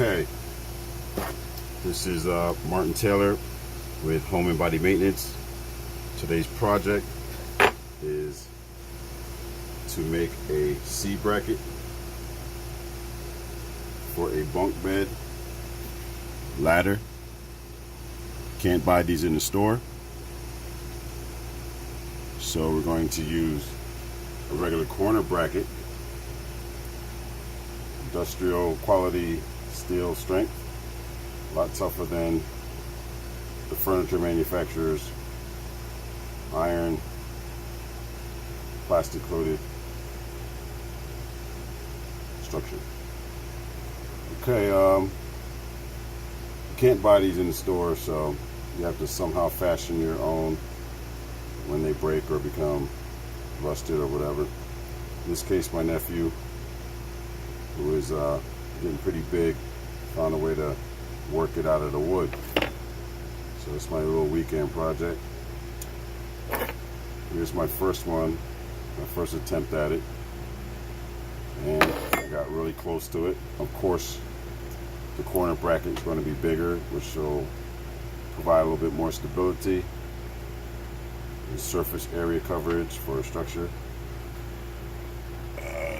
Okay, this is Martin Taylor with Home and Body Maintenance. Today's project is to make a C bracket for a bunk bed ladder. Can't buy these in the store, so we're going to use a regular corner bracket, industrial quality steel strength, a lot tougher than the furniture manufacturer's iron plastic coated structure. Okay, you can't buy these in the store, so you have to somehow fashion your own when they break or become rusted or whatever. In this case, my nephew, who is getting pretty big, found a way to work it out of the wood. So it's my little weekend project. Here's my first one, my first attempt at it, and I got really close to it. Of course, the corner bracket is going to be bigger, which will provide a little bit more stability and surface area coverage for a structure.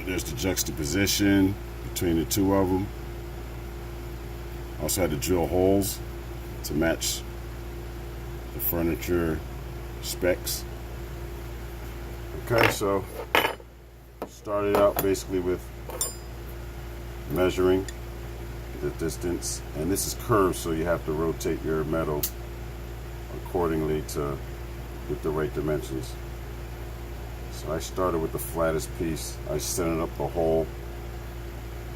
There's the juxtaposition between the two of them. Also had to drill holes to match the furniture specs. Okay, so started out basically with measuring the distance, and this is curved, so you have to rotate your metal accordingly to get the right dimensions. So I started with the flattest piece. I centered up the hole,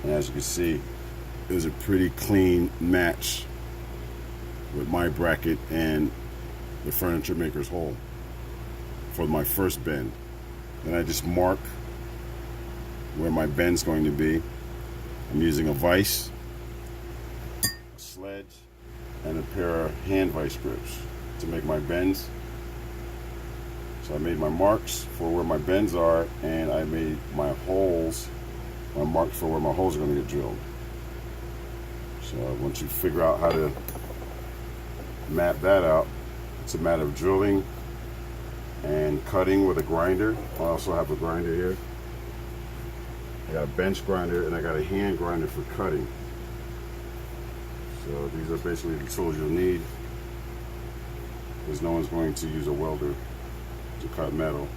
and as you can see, it was a pretty clean match with my bracket and the furniture maker's hole for my first bend. Then I just mark where my bend's going to be. I'm using a vise, a sledge, and a pair of hand vise grips to make my bends. So I made my marks for where my bends are, and I made my holes, my marks for where my holes are going to get drilled. So once you figure out how to map that out, it's a matter of drilling and cutting with a grinder. I also have a grinder here. I got a bench grinder and I got a hand grinder for cutting. So these are basically the tools you'll need, because no one's going to use a welder to cut metal.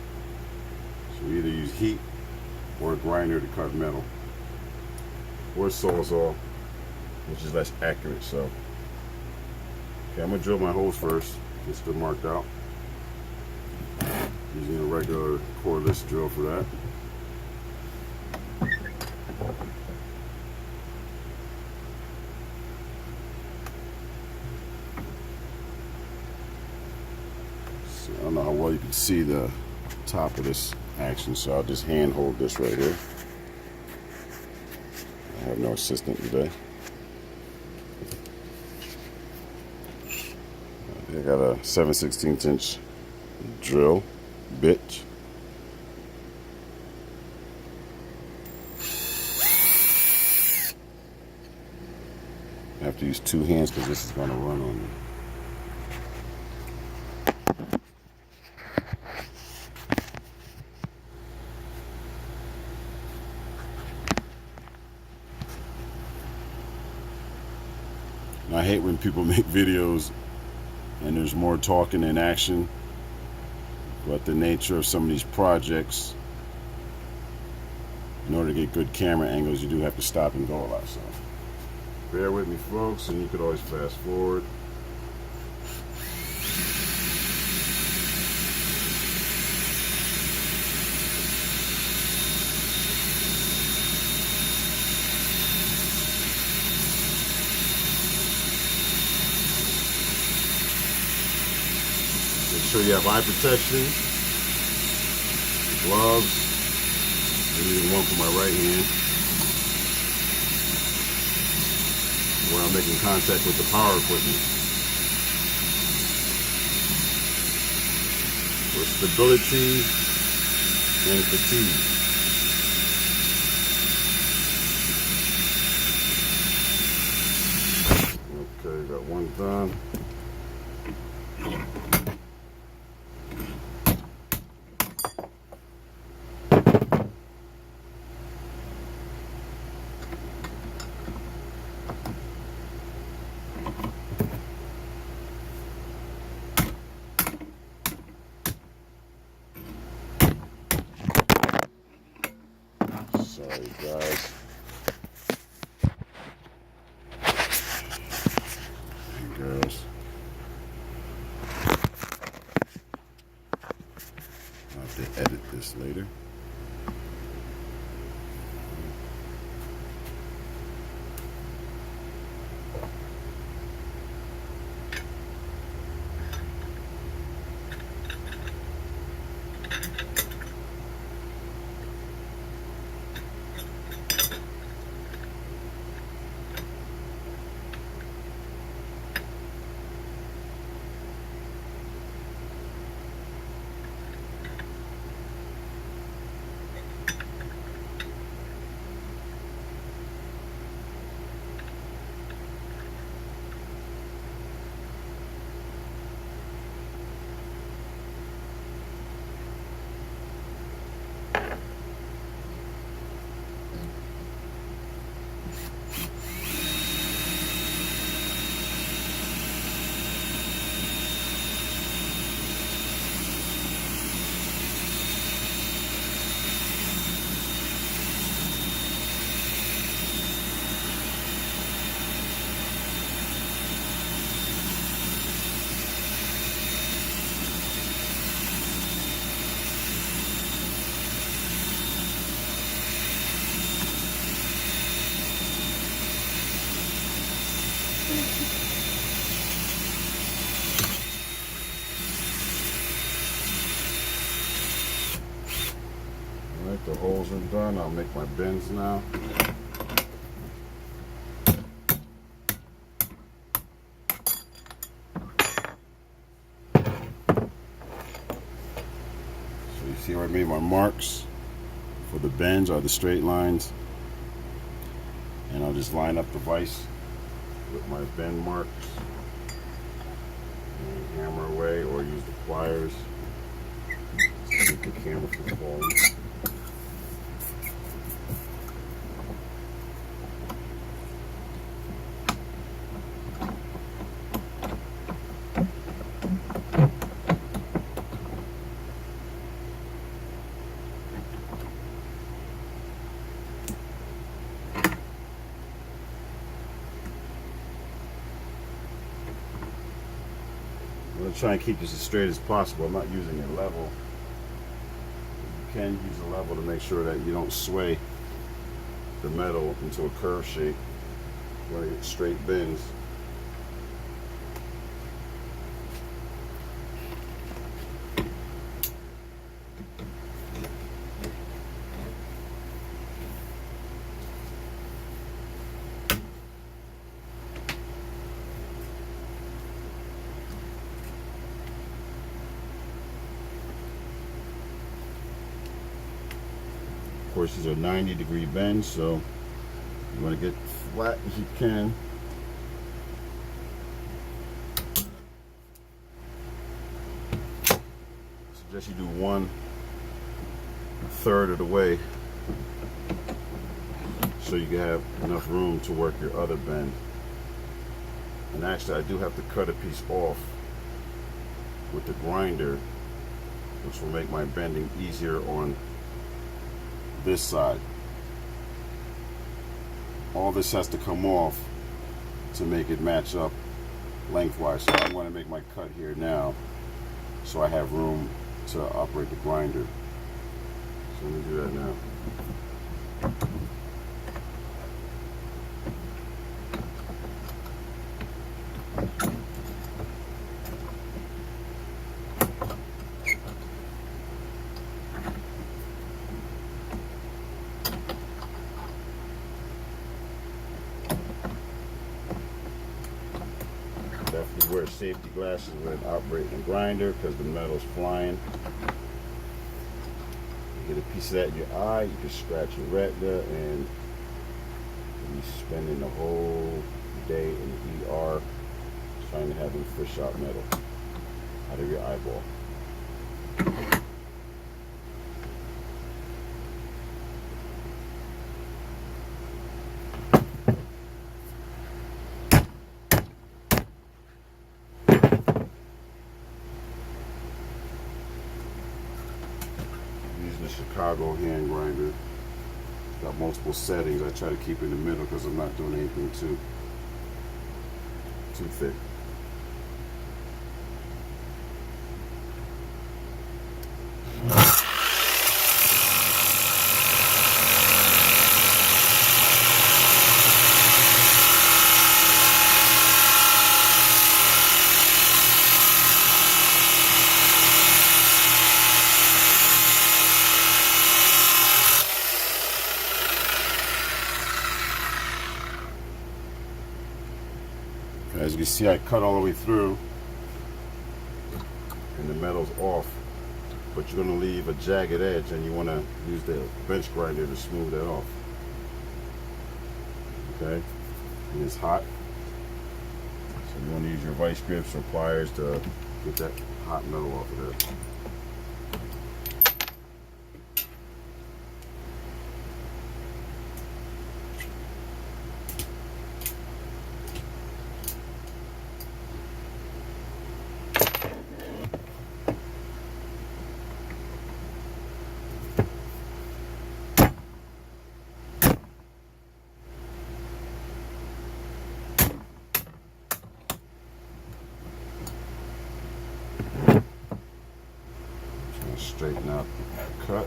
So you either use heat or a grinder to cut metal, or a sawzall, which is less accurate. So okay, I'm gonna drill my holes first, just they're marked out, using a regular cordless drill for that. So I don't know how well you can see the top of this action, so I'll just hand hold this right here. I have no assistant today. I got a 7/16 inch drill bit. I have to use two hands because this is going to run on me. And I hate when people make videos and there's more talking than action, but the nature of some of these projects, in order to get good camera angles, you do have to stop and go a lot. So bear with me, folks, and you could always fast forward. Make sure you have eye protection, gloves. I'm using one for my right hand, where I'm making contact with the power equipment. For stability and fatigue. Okay, got one done. Sorry, guys. And girls. I'll have to edit this later. Alright, the holes are done. I'll make my bends now. So you see where I made my marks for the bends are the straight lines. And I'll just line up the vise with my bend marks and hammer away or use the pliers to keep the camera from falling. I'm going to try and keep this as straight as possible. I'm not using it level. You can use a level to make sure that you don't sway the metal into a curve shape. You want to get straight bends. Of course, these are 90-degree bends, so you want to get flat as you can. Suggest you do 1/3 of the way so you can have enough room to work your other bend. And actually, I do have to cut a piece off with the grinder, which will make my bending easier on this side. All this has to come off to make it match up lengthwise. So I want to make my cut here now so I have room to operate the grinder. So let me do that now. Definitely wear safety glasses when operating the grinder because the metal's flying. You get a piece of that in your eye, you can scratch your retina and you'll be spending the whole day in the ER. mind having fish sharp metal out of your eyeball. Using the Chicago hand grinder. Got multiple settings. I try to keep it in the middle because I'm not doing anything too thick. As you can see, I cut all the way through and the metal's off, but you're going to leave a jagged edge and you want to use the bench grinder to smooth that off. Okay, and it's hot, so you want to use your vice grips or pliers to get that hot metal off of there. Straighten out the cut.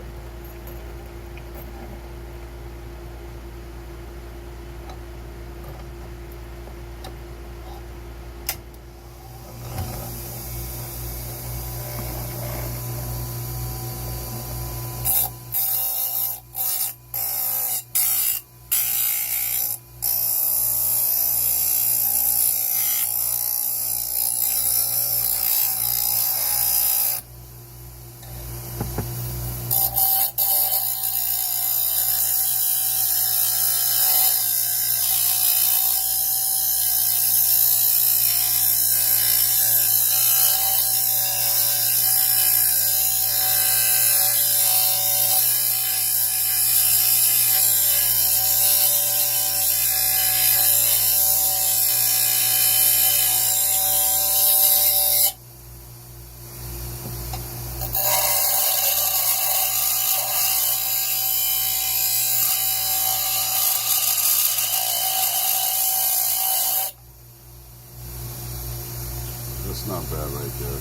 That's not bad right there.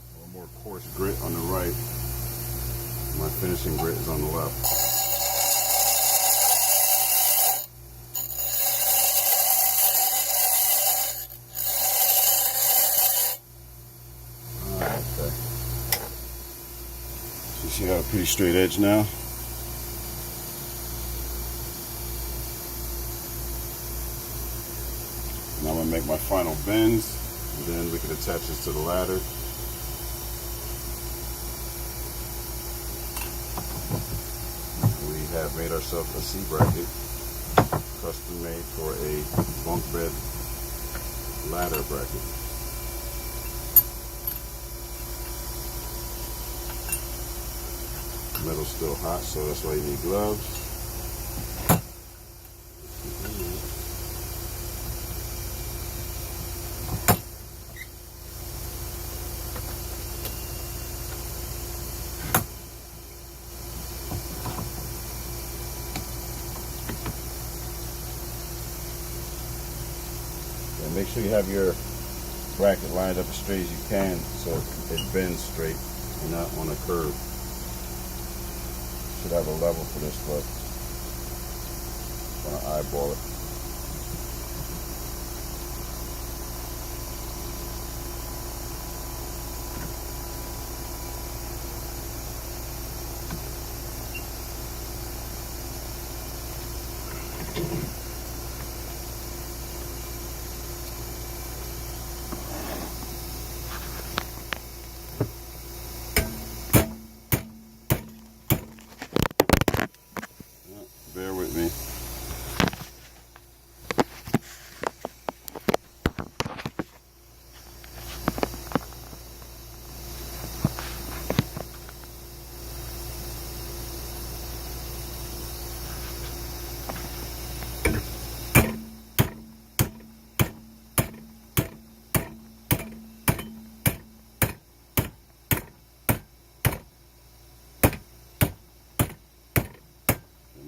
A little more coarse grit on the right. My finishing grit is on the left. You got a pretty straight edge now. And I'm going to make my final bends, and then we can attach this to the ladder. We have made ourselves a C bracket, custom made for a bunk bed ladder bracket. Metal's still hot, so that's why you need gloves. And make sure you have your bracket lined up as straight as you can so it bends straight and not on a curve. Should have a level for this, but I'm gonna eyeball it.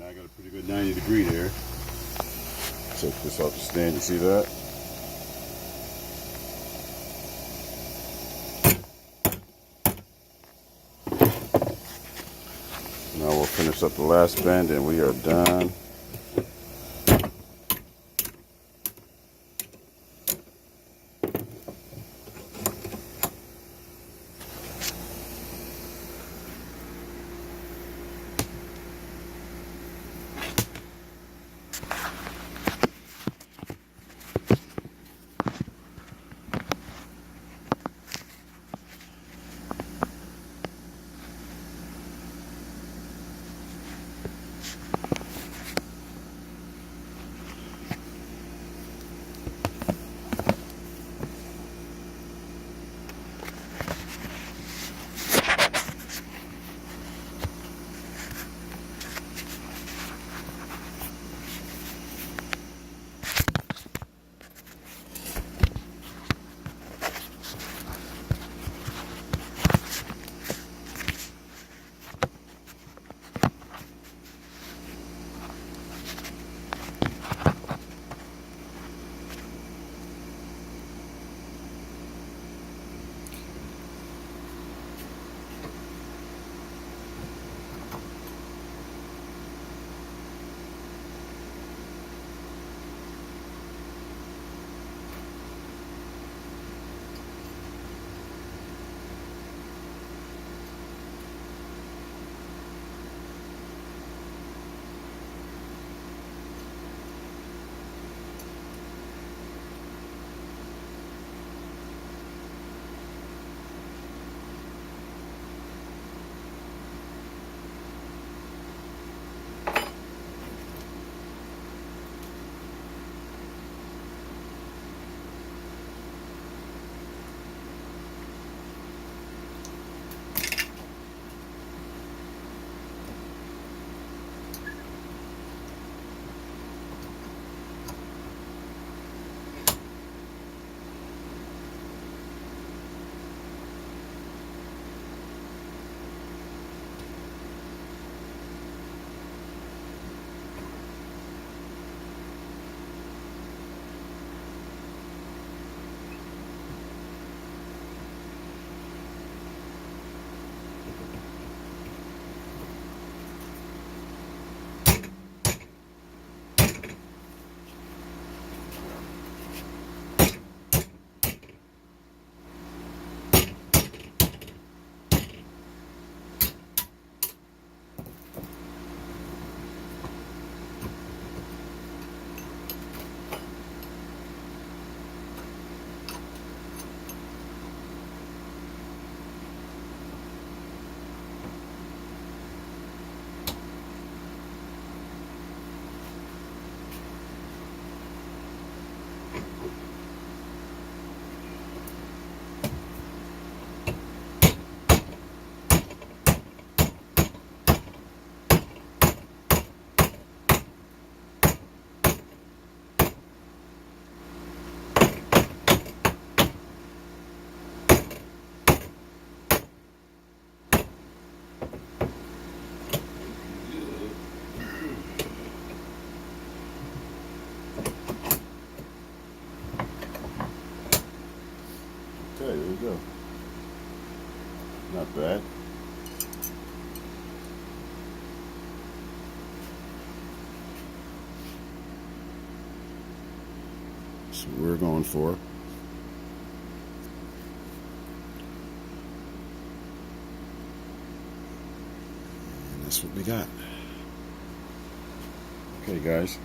now I got a pretty good 90-degree there. Take this off the stand, you see that? Now we'll finish up the last bend and we are done. Okay, there we go. Not bad. That's what we're going for. And that's what we got. Okay, guys.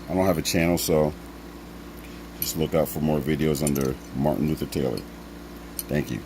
I don't have a channel, so just look out for more videos under Martin Luther Taylor. Thank you.